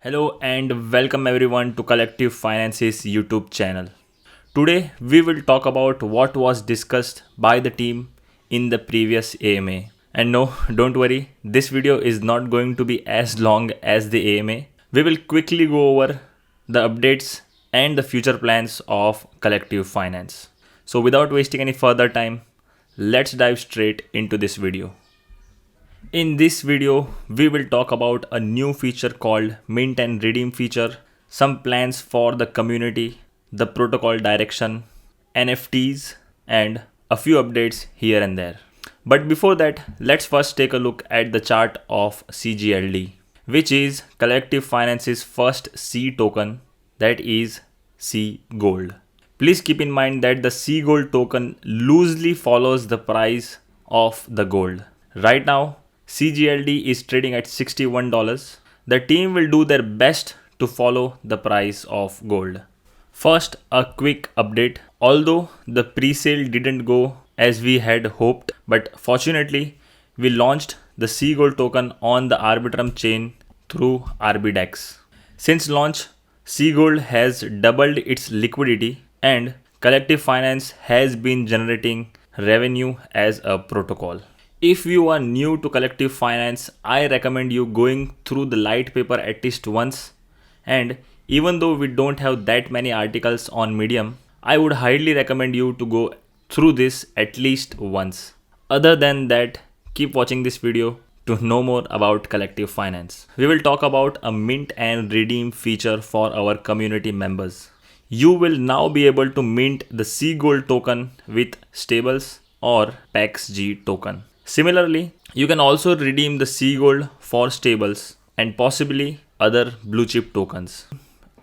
Hello and welcome everyone to Collective Finance's YouTube channel. Today we will talk about what was discussed by the team in the previous AMA. And no, don't worry, this video is not going to be as long as the AMA. We will quickly go over the updates and the future plans of Collective Finance. So without wasting any further time, let's dive straight into this video. In this video, we will talk about a new feature called Mint and Redeem feature, some plans for the community, the protocol direction, NFTs, and a few updates here and there. But before that, let's first take a look at the chart of CGLD, which is Collective Finance's first C token, that is C Gold. Please keep in mind that the C Gold token loosely follows the price of the gold. Right now, CGLD is trading at $61. The team will do their best to follow the price of gold. First, a quick update. Although the pre-sale didn't go as we had hoped, but fortunately, we launched the C Gold token on the Arbitrum chain through RBDEX. Since launch, C Gold has doubled its liquidity and Collective Finance has been generating revenue as a protocol. If you are new to Collective Finance, I recommend you going through the light paper at least once. And even though we don't have that many articles on Medium, I would highly recommend you to go through this at least once. Other than that, keep watching this video to know more about Collective Finance. We will talk about a mint and redeem feature for our community members. You will now be able to mint the C Gold token with stables or PAXG token. Similarly, you can also redeem the C Gold for stables and possibly other blue chip tokens.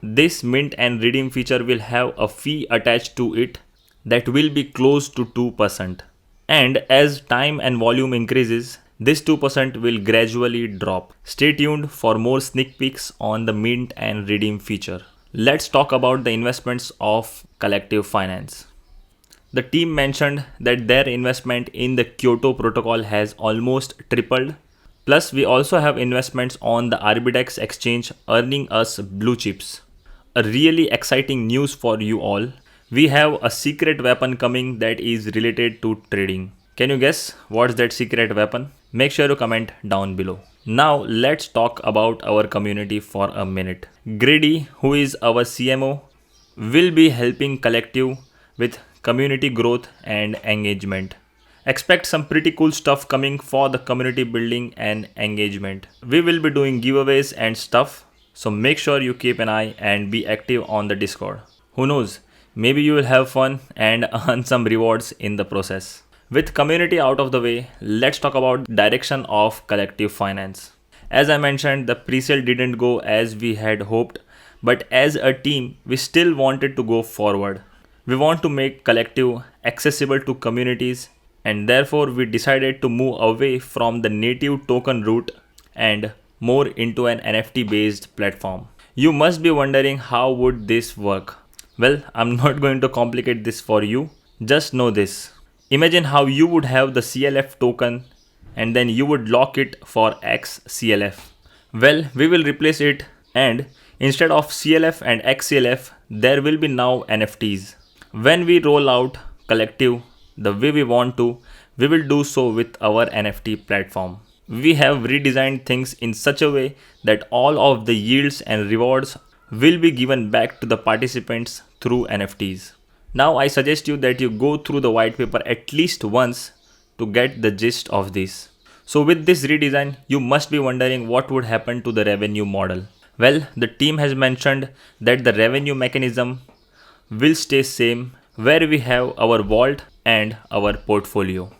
This mint and redeem feature will have a fee attached to it that will be close to 2%. And as time and volume increases, this 2% will gradually drop. Stay tuned for more sneak peeks on the mint and redeem feature. Let's talk about the investments of Collective Finance. The team mentioned that their investment in the Kyoto protocol has almost tripled. Plus, we also have investments on the RBDEX exchange earning us blue chips. A really exciting news for you all. We have a secret weapon coming that is related to trading. Can you guess what's that secret weapon? Make sure to comment down below. Now let's talk about our community for a minute. Grady, who is our CMO, will be helping Collective with community growth and engagement. Expect some pretty cool stuff coming for the community building and engagement. We will be doing giveaways and stuff, so make sure you keep an eye and be active on the Discord. Who knows, maybe you will have fun and earn some rewards in the process. With community out of the way, let's talk about direction of Collective Finance. As I mentioned, the pre-sale didn't go as we had hoped, but as a team, we still wanted to go forward. We want to make Collective accessible to communities, and therefore we decided to move away from the native token route and more into an NFT based platform. You must be wondering, how would this work? Well, I'm not going to complicate this for you. Just know this. Imagine how you would have the CLF token and then you would lock it for X CLF. Well, we will replace it, and instead of CLF and XCLF, there will be now NFTs. When we roll out Collective the way we want to, we will do so with our NFT platform. We have redesigned things in such a way that all of the yields and rewards will be given back to the participants through NFTs. Now I suggest you that you go through the white paper at least once to get the gist of this. So with this redesign, you must be wondering what would happen to the revenue model. Well, the team has mentioned that the revenue mechanism will stay same, where we have our vault and our portfolio.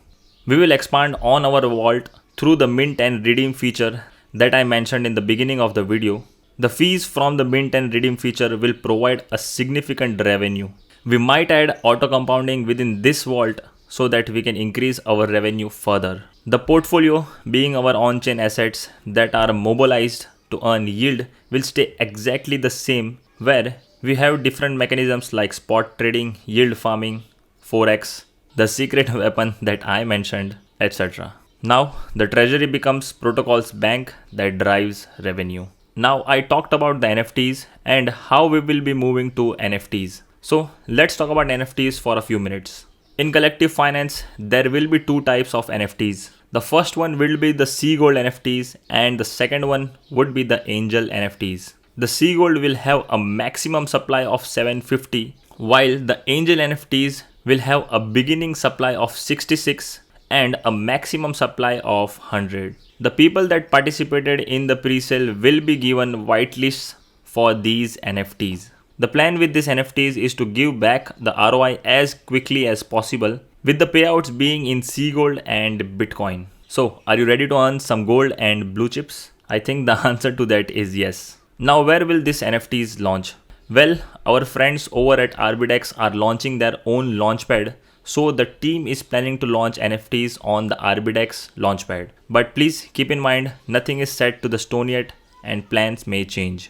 We will expand on our vault through the mint and redeem feature that I mentioned in the beginning of the video. The fees from the mint and redeem feature will provide a significant revenue. We might add auto compounding within this vault so that we can increase our revenue further. The portfolio, being our on-chain assets that are mobilized to earn yield, will stay exactly the same, where we have different mechanisms like spot trading, yield farming, forex, the secret weapon that I mentioned, etc. Now, the treasury becomes protocol's bank that drives revenue. Now I talked about the NFTs and how we will be moving to NFTs. So let's talk about NFTs for a few minutes. In collective finance, there will be two types of NFTs. The first one will be the Sea Gold NFTs and the second one would be the Angel NFTs. The Sea Gold will have a maximum supply of 750 while the Angel NFTs will have a beginning supply of 66 and a maximum supply of 100. The people that participated in the pre-sale will be given whitelists for these NFTs. The plan with these NFTs is to give back the ROI as quickly as possible, with the payouts being in Sea Gold and Bitcoin. So, are you ready to earn some gold and blue chips? I think the answer to that is yes. Now, where will these NFTs launch? Well, our friends over at Arbidex are launching their own launchpad, so the team is planning to launch NFTs on the Arbidex launchpad. But please keep in mind, nothing is set to the stone yet and plans may change.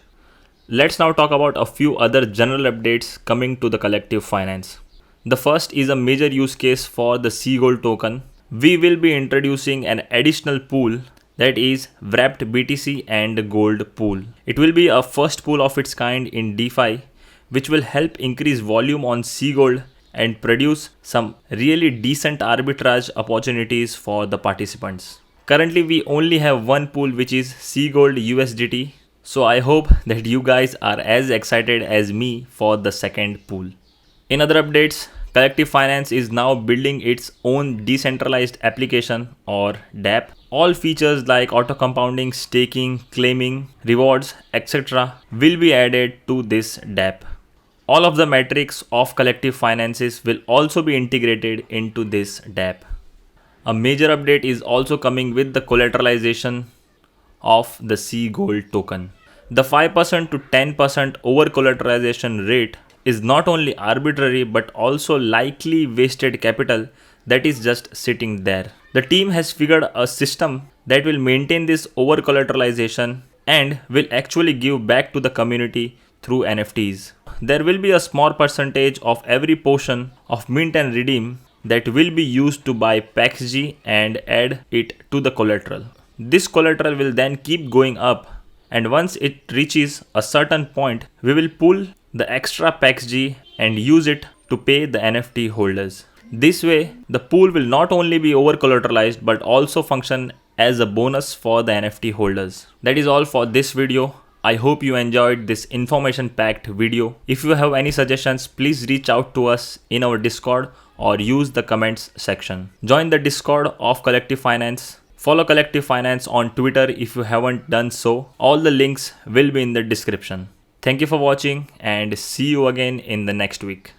Let's now talk about a few other general updates coming to the collective finance. The first is a major use case for the Sea Gold token. We will be introducing an additional pool, that is wrapped BTC and gold pool. It will be a first pool of its kind in DeFi, which will help increase volume on Sea Gold and produce some really decent arbitrage opportunities for the participants. Currently, we only have one pool, which is Sea Gold USDT. So I hope that you guys are as excited as me for the second pool. In other updates, Collective Finance is now building its own decentralized application or DApp. All features like auto compounding, staking, claiming, rewards, etc. will be added to this DApp. All of the metrics of collective finances will also be integrated into this DApp. A major update is also coming with the collateralization of the Sea Gold token. The 5% to 10% over collateralization rate is not only arbitrary but also likely wasted capital that is just sitting there. The team has figured a system that will maintain this over collateralization and will actually give back to the community through NFTs. There will be a small percentage of every portion of mint and redeem that will be used to buy PaxG and add it to the collateral. This collateral will then keep going up, and once it reaches a certain point, we will pull the extra PaxG and use it to pay the NFT holders. This way, the pool will not only be over collateralized but also function as a bonus for the NFT holders. That is all for this video. I hope you enjoyed this information packed video. If you have any suggestions, please reach out to us in our Discord or use the comments section. Join the Discord of Collective Finance. Follow Collective Finance on Twitter if you haven't done so. All the links will be in the description. Thank you for watching and see you again in the next week.